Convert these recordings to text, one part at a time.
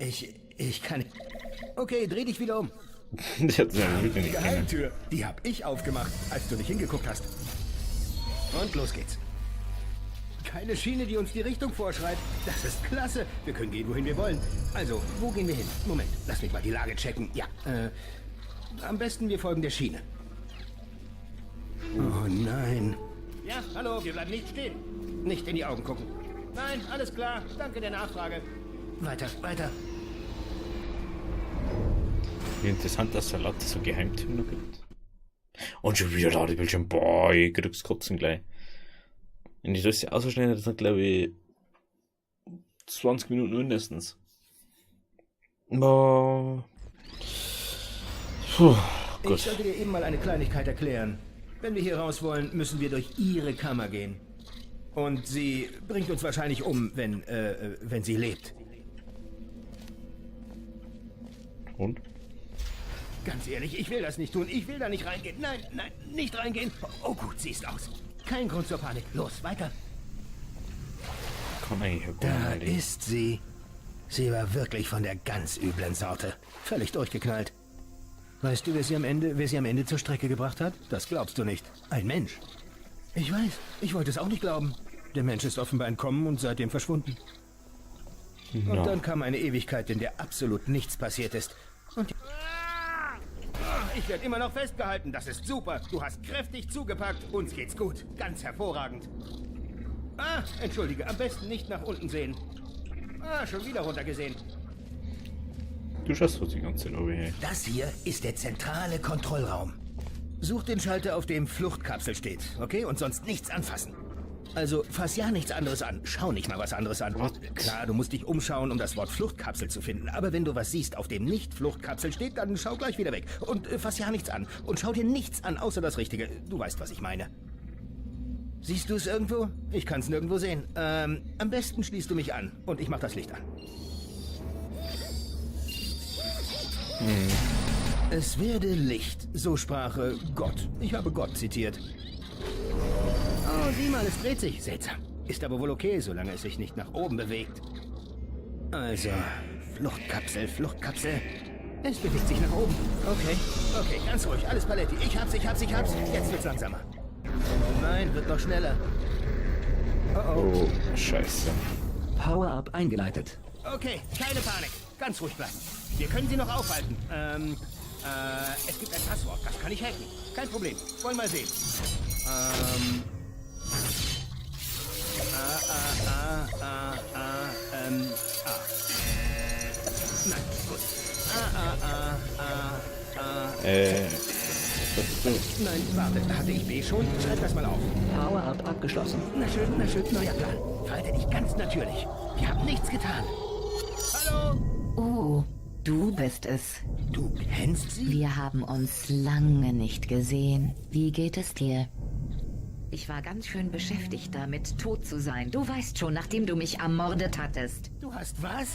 Ich kann nicht. Okay, dreh dich wieder um. Ich hab's ja wirklich nicht kennen. Geheimtür, die hab ich aufgemacht, als du nicht hingeguckt hast. Und los geht's. Keine Schiene, die uns die Richtung vorschreibt. Das ist klasse. Wir können gehen, wohin wir wollen. Also, wo gehen wir hin? Moment, lass mich mal die Lage checken. Ja, am besten wir folgen der Schiene. Oh nein. Ja, hallo, wir bleiben nicht stehen. Nicht in die Augen gucken. Nein, alles klar. Danke der Nachfrage. Weiter, weiter. Wie interessant, dass Salat so Geheimtüren noch gibt. Und schon wieder da die Bildschirm. Boah, ich krieg's kotzen gleich. Wenn ich das hier ausschneide, dann glaube ich 20 Minuten mindestens. Boah. Puh, Ich gut. sollte dir eben mal eine Kleinigkeit erklären. Wenn wir hier raus wollen, müssen wir durch ihre Kammer gehen. Und sie bringt uns wahrscheinlich um, wenn sie lebt. Und? Ganz ehrlich, ich will das nicht tun. Ich will da nicht reingehen. Nein, nein, nicht reingehen. Oh gut, sie ist aus. Kein Grund zur Panik. Los, weiter. Komm eigentlich. Da ist sie. Sie war wirklich von der ganz üblen Sorte. Völlig durchgeknallt. Weißt du, wer sie am Ende zur Strecke gebracht hat? Das glaubst du nicht. Ein Mensch. Ich weiß. Ich wollte es auch nicht glauben. Der Mensch ist offenbar entkommen und seitdem verschwunden. Und dann kam eine Ewigkeit, in der absolut nichts passiert ist. Und ich werde immer noch festgehalten. Das ist super. Du hast kräftig zugepackt. Uns geht's gut. Ganz hervorragend. Entschuldige. Am besten nicht nach unten sehen. Schon wieder runtergesehen. Du schaust so die ganze Zeit her. Das hier ist der zentrale Kontrollraum. Such den Schalter, auf dem Fluchtkapsel steht, okay? Und sonst nichts anfassen. Also, fass ja nichts anderes an. Schau nicht mal was anderes an. What? Klar, du musst dich umschauen, um das Wort Fluchtkapsel zu finden. Aber wenn du was siehst, auf dem nicht Fluchtkapsel steht, dann schau gleich wieder weg. Und fass ja nichts an. Und schau dir nichts an, außer das Richtige. Du weißt, was ich meine. Siehst du es irgendwo? Ich kann es nirgendwo sehen. Am besten schließt du mich an. Und ich mach das Licht an. Es werde Licht, so sprach Gott. Ich habe Gott zitiert. Oh, sieh mal, es dreht sich. Seltsam. Ist aber wohl okay, solange es sich nicht nach oben bewegt. Also, Fluchtkapsel, Fluchtkapsel. Es bewegt sich nach oben. Okay, ganz ruhig. Alles Paletti. Ich hab's. Jetzt wird's langsamer. Nein, wird noch schneller. Oh, scheiße. Power-Up eingeleitet. Okay, keine Panik. Ganz ruhig bleiben. Wir können sie noch aufhalten. Es gibt ein Passwort. Das kann ich hacken. Kein Problem. Wollen mal sehen. Nein, gut. Nein, warte. Hatte ich B schon? Schreib das mal auf. Power-Up abgeschlossen. Na schön. Neuer Plan. Verhalte dich ganz natürlich. Wir haben nichts getan. Hallo? Oh, du bist es. Du kennst sie? Wir haben uns lange nicht gesehen. Wie geht es dir? Ich war ganz schön beschäftigt damit, tot zu sein. Du weißt schon, nachdem du mich ermordet hattest. Du hast was?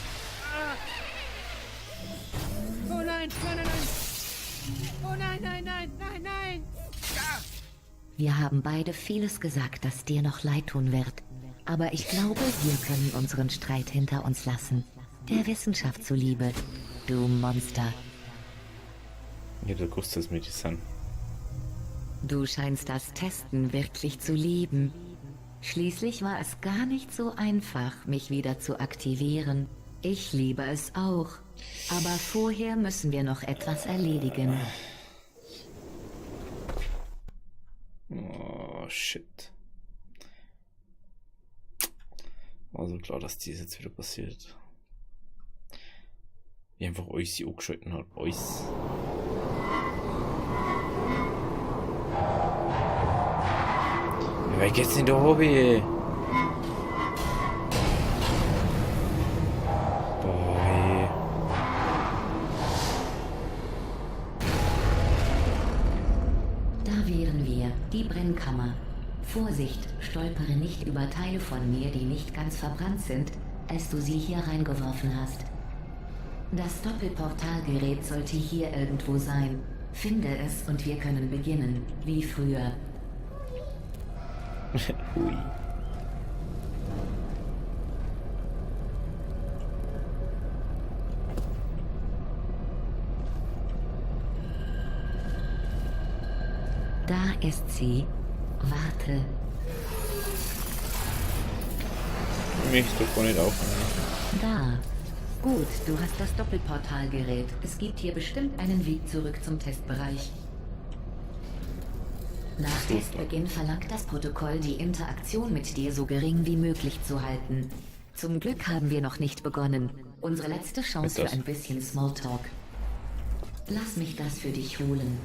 Oh nein. Oh nein. Wir haben beide vieles gesagt, das dir noch leid tun wird. Aber ich glaube, wir können unseren Streit hinter uns lassen. Der Wissenschaft zuliebe. Du Monster. Ja, du guckst das mit an. Du scheinst das Testen wirklich zu lieben. Schließlich war es gar nicht so einfach, mich wieder zu aktivieren. Ich liebe es auch. Aber vorher müssen wir noch etwas erledigen. Oh, shit. War so klar, dass dies jetzt wieder passiert. Wie einfach euch sie angeschalten hat. Euch. Ja, wie geht's denn da Hobby? Boy. Da wären wir, die Brennkammer. Vorsicht, stolpere nicht über Teile von mir, die nicht ganz verbrannt sind, als du sie hier reingeworfen hast. Das Doppelportalgerät sollte hier irgendwo sein. Finde es und wir können beginnen, wie früher. Hui. ASC. Warte. Mich davon nicht aufnehmen. Da. Gut, du hast das Doppelportalgerät. Es gibt hier bestimmt einen Weg zurück zum Testbereich. Nach Testbeginn verlangt das Protokoll, die Interaktion mit dir so gering wie möglich zu halten. Zum Glück haben wir noch nicht begonnen. Unsere letzte Chance für ein bisschen Smalltalk. Lass mich das für dich holen.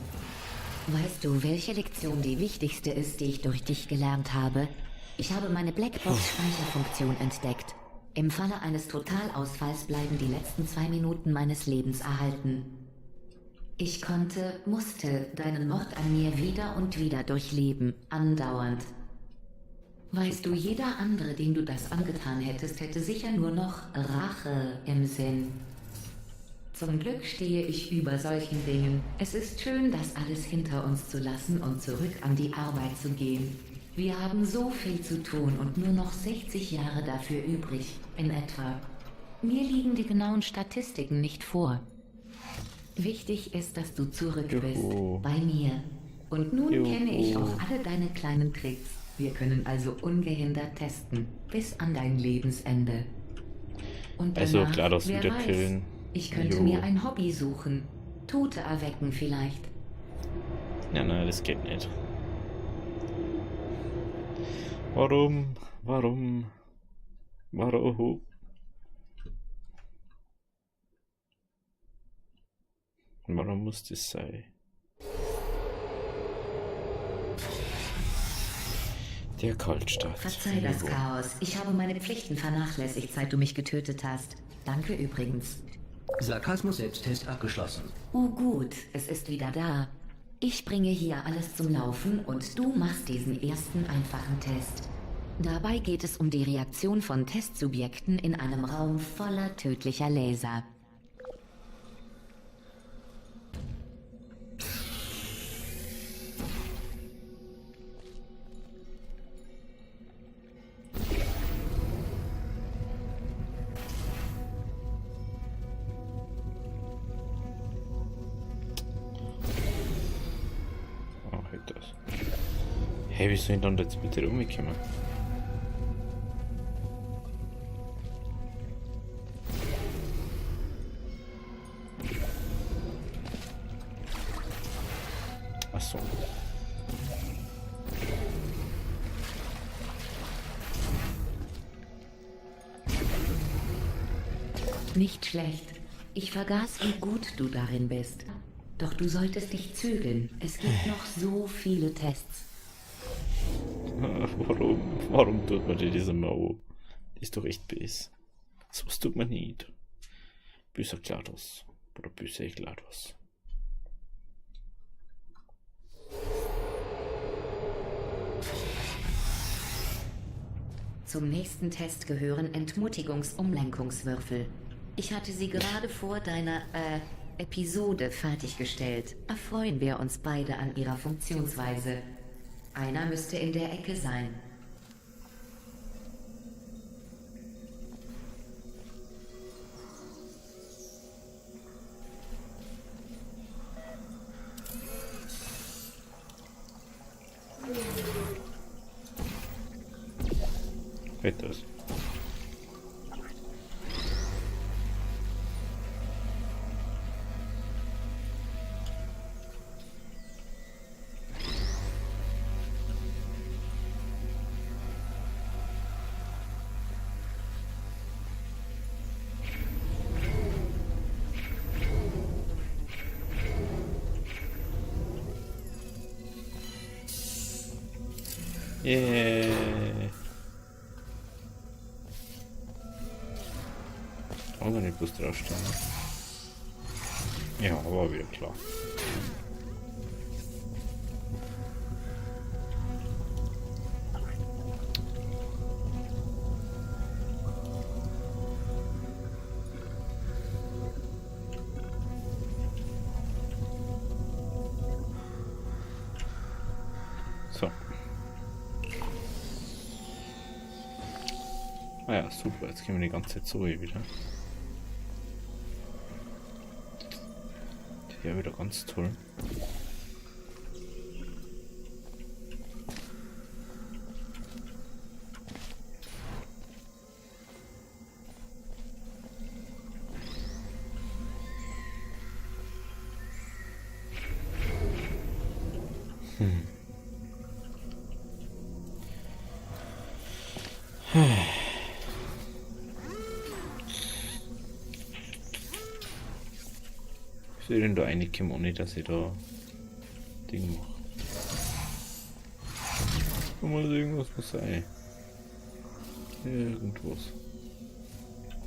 Weißt du, welche Lektion die wichtigste ist, die ich durch dich gelernt habe? Ich habe meine Blackbox-Speicherfunktion entdeckt. Im Falle eines Totalausfalls bleiben die letzten 2 Minuten meines Lebens erhalten. Ich musste deinen Mord an mir wieder und wieder durchleben, andauernd. Weißt du, jeder andere, dem du das angetan hättest, hätte sicher nur noch Rache im Sinn. Zum Glück stehe ich über solchen Dingen. Es ist schön, das alles hinter uns zu lassen und zurück an die Arbeit zu gehen. Wir haben so viel zu tun und nur noch 60 Jahre dafür übrig, in etwa. Mir liegen die genauen Statistiken nicht vor. Wichtig ist, dass du zurück bist, bei mir. Und nun kenne ich auch alle deine kleinen Tricks. Wir können also ungehindert testen, bis an dein Lebensende. Und danach, Also GLaDOS wer wieder weiß, killen. ich könnte mir ein Hobby suchen. Tote erwecken vielleicht. Ja, nein, das geht nicht. Warum? Warum? Warum? Warum muss das sein? Der Kaltstart. Verzeih das Chaos. Ich habe meine Pflichten vernachlässigt, seit du mich getötet hast. Danke übrigens. Sarkasmus-Selbsttest abgeschlossen. Oh gut, es ist wieder da. Ich bringe hier alles zum Laufen und du machst diesen ersten einfachen Test. Dabei geht es um die Reaktion von Testsubjekten in einem Raum voller tödlicher Laser. Hey, wie soll ich dann jetzt bitte umgekommen? Achso. Nicht schlecht. Ich vergaß, wie gut du darin bist. Doch du solltest dich zügeln. Es gibt noch so viele Tests. Warum tut man dir diese Mau? Die ist doch echt böse. So was tut man nicht. Böser GLaDOS. Oder böse GLaDOS. Zum nächsten Test gehören Entmutigungs-Umlenkungswürfel. Ich hatte sie gerade vor deiner, Episode fertiggestellt. Erfreuen wir uns beide an ihrer Funktionsweise. Einer müsste in der Ecke sein. Etwas. Yeah. Oder nicht bloß draufstehen. Ja, war wieder klar. So. Ah ja, super, jetzt gehen wir die ganze Zeit so wieder. Ja, wieder ganz toll. Ich sehe denn da einige ohne, dass ich da Ding mache. Mal irgendwas muss sein. Irgendwas.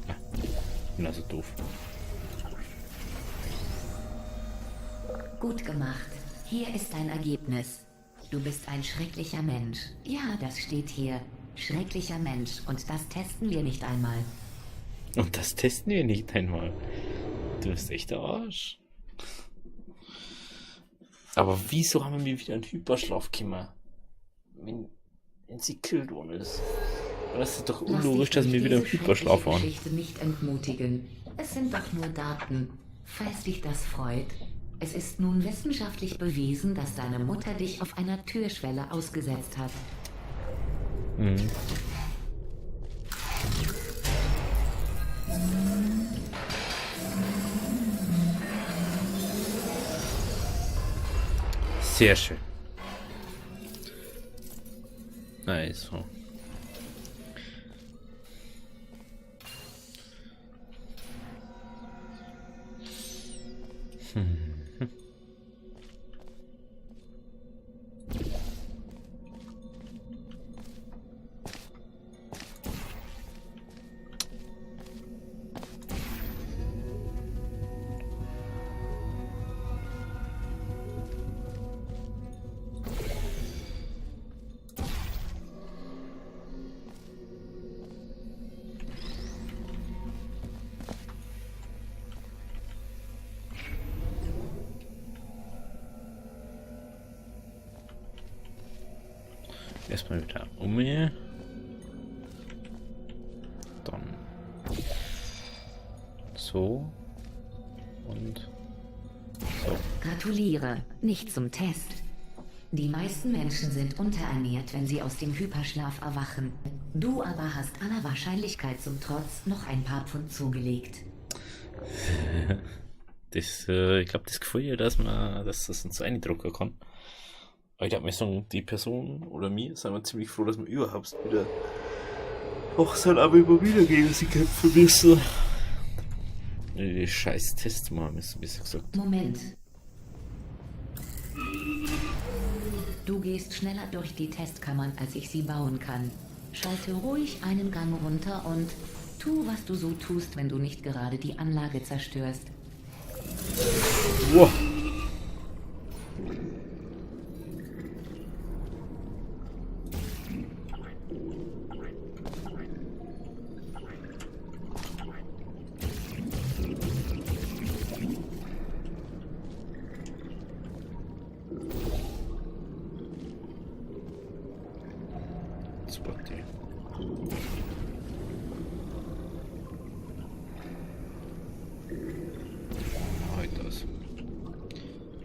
Ah, bin also doof. Gut gemacht. Hier ist dein Ergebnis. Du bist ein schrecklicher Mensch. Ja, das steht hier. Schrecklicher Mensch. Und das testen wir nicht einmal. Und das testen wir nicht einmal. Du bist echt der Arsch. Aber wieso haben wir wieder einen Hyperschlaf gemacht? Wenn sie gekillt worden ist. Das ist doch unlogisch, dass wir wieder im Hyperschlaf waren. Geschichte nicht entmutigen. Es sind doch nur Daten. Falls dich das freut. Es ist nun wissenschaftlich bewiesen, dass deine Mutter dich auf einer Türschwelle ausgesetzt hat. Mhm. Sehr schön. Nice. So. Erstmal wieder um hier. Dann so und so. Gratuliere, nicht zum Test. Die meisten Menschen sind unterernährt, wenn sie aus dem Hyperschlaf erwachen. Du aber hast aller Wahrscheinlichkeit zum Trotz noch ein paar Pfund zugelegt. Ich glaube, das gefällt dir, dass das uns so eindrucken kann. Aber ich glaube, mir sagen, die Person oder mir sind wir ziemlich froh, dass wir überhaupt wieder sind, aber immer wieder gegen sie kämpfen müssen. Die scheiß Tests machen müssen, besser gesagt. Moment. Du gehst schneller durch die Testkammern, als ich sie bauen kann. Schalte ruhig einen Gang runter und tu, was du so tust, wenn du nicht gerade die Anlage zerstörst. Wow.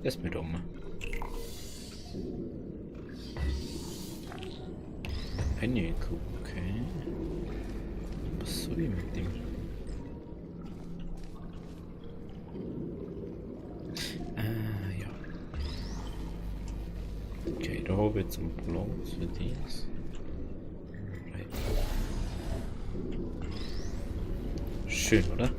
Lass mir doch mal. Penny, okay. Was soll ich mit dem? Ja. Okay, da habe ich jetzt einen Plan für dies. Schön, oder?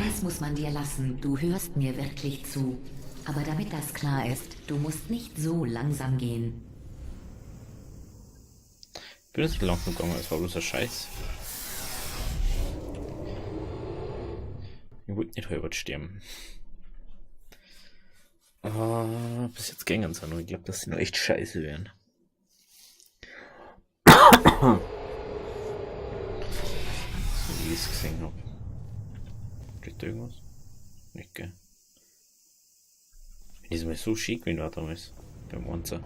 Das muss man dir lassen. Du hörst mir wirklich zu. Aber damit das klar ist, du musst nicht so langsam gehen. Ich bin jetzt langsam gegangen, es war bloß ein Scheiß. Ich wollte nicht halber sterben. Aber bis jetzt gängen sie noch. Ich glaube, dass sie noch echt scheiße werden. So wie ich es gesehen habe. Steht da irgendwas? Nicht, gell? Wenn das mal so schick wie da damals. Beim Monster.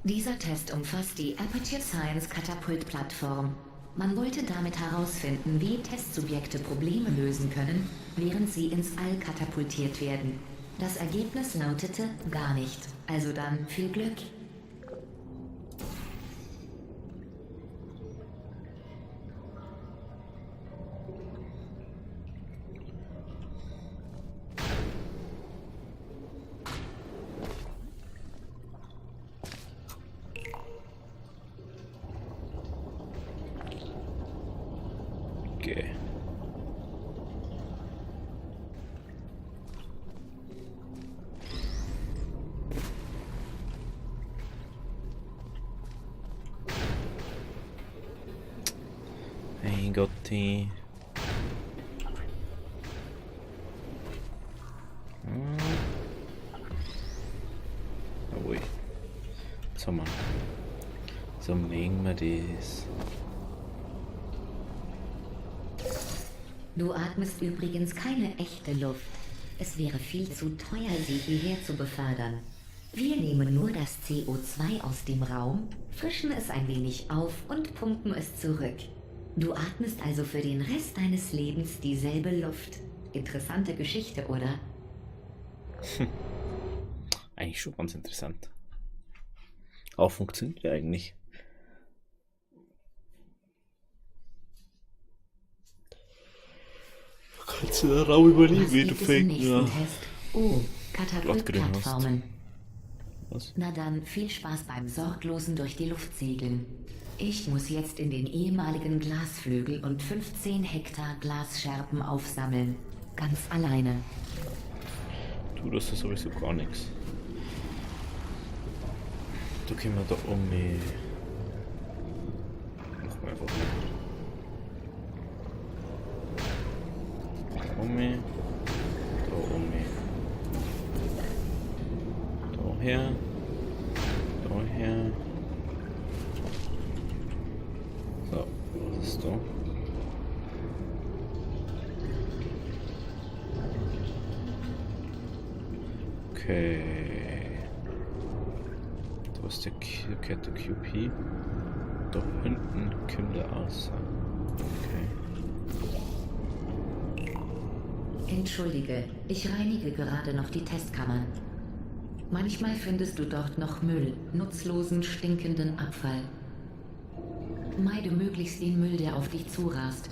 Dieser Test umfasst die Aperture Science Katapult-Plattform. Man wollte damit herausfinden, wie Testsubjekte Probleme lösen können, während sie ins All katapultiert werden. Das Ergebnis lautete gar nicht. Also dann viel Glück. Okay. Mein Gott, ey. Ui. So, Mann. So mengen wir das. Du atmest übrigens keine echte Luft. Es wäre viel zu teuer, sie hierher zu befördern. Wir nehmen nur das CO2 aus dem Raum, frischen es ein wenig auf und pumpen es zurück. Du atmest also für den Rest deines Lebens dieselbe Luft. Interessante Geschichte, oder? Eigentlich schon ganz interessant. Auch funktioniert ja eigentlich. Kannst du den Raum überleben, wie du fängst? Ja. Oh, Katapultplattformen. Was? Na dann, viel Spaß beim sorglosen durch die Luft segeln. Ich muss jetzt in den ehemaligen Glasflügel und 15 Hektar Glasscherben aufsammeln. Ganz alleine. Du, das ist sowieso gar nichts. Da können wir da um mich. Machen wir einfach da um mich. Da um mich. Daher. Daher. So, was ist da? Okay. Da ist der Kette QP. Da hinten kommt der aus. Okay. Entschuldige, ich reinige gerade noch die Testkammern. Manchmal findest du dort noch Müll, nutzlosen, stinkenden Abfall. Meide möglichst den Müll, der auf dich zurast.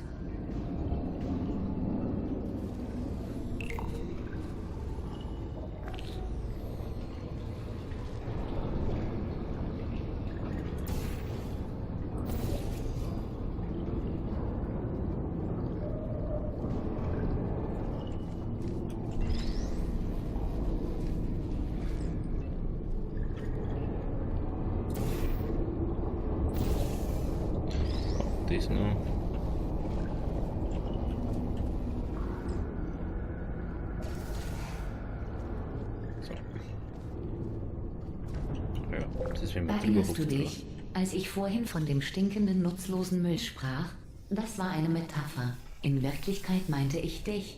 Das noch. So. Ja, das ist, wenn man drüber Erinnerst du dich, als ich vorhin von dem stinkenden, nutzlosen Müll sprach? Das war eine Metapher. In Wirklichkeit meinte ich dich.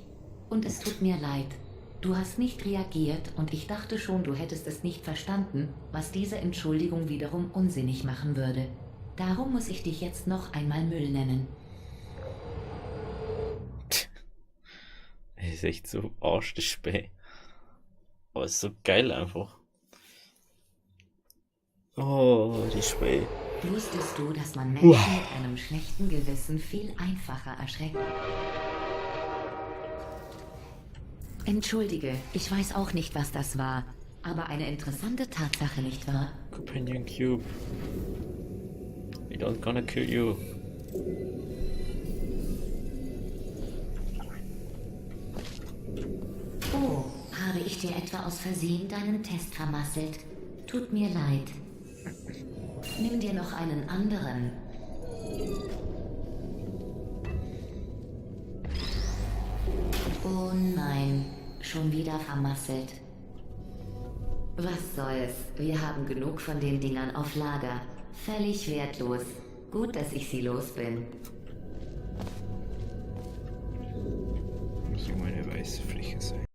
Und es tut mir leid. Du hast nicht reagiert und ich dachte schon, du hättest es nicht verstanden, was diese Entschuldigung wiederum unsinnig machen würde. Darum muss ich dich jetzt noch einmal Müll nennen. Das ist echt so Arsch, das Späh. Aber es ist so geil einfach. Oh, die Späh. Wusstest du, dass man Menschen mit einem schlechten Gewissen viel einfacher erschreckt? Entschuldige, ich weiß auch nicht, was das war, aber eine interessante Tatsache, nicht wahr? Companion Cube. We don't gonna kill you. Oh, habe ich dir etwa aus Versehen deinen Test vermasselt? Tut mir leid. Nimm dir noch einen anderen. Oh nein, schon wieder vermasselt. Was soll's, wir haben genug von den Dingern auf Lager. Völlig wertlos. Gut, dass ich sie los bin. Muss ich meine weiße Fläche sein.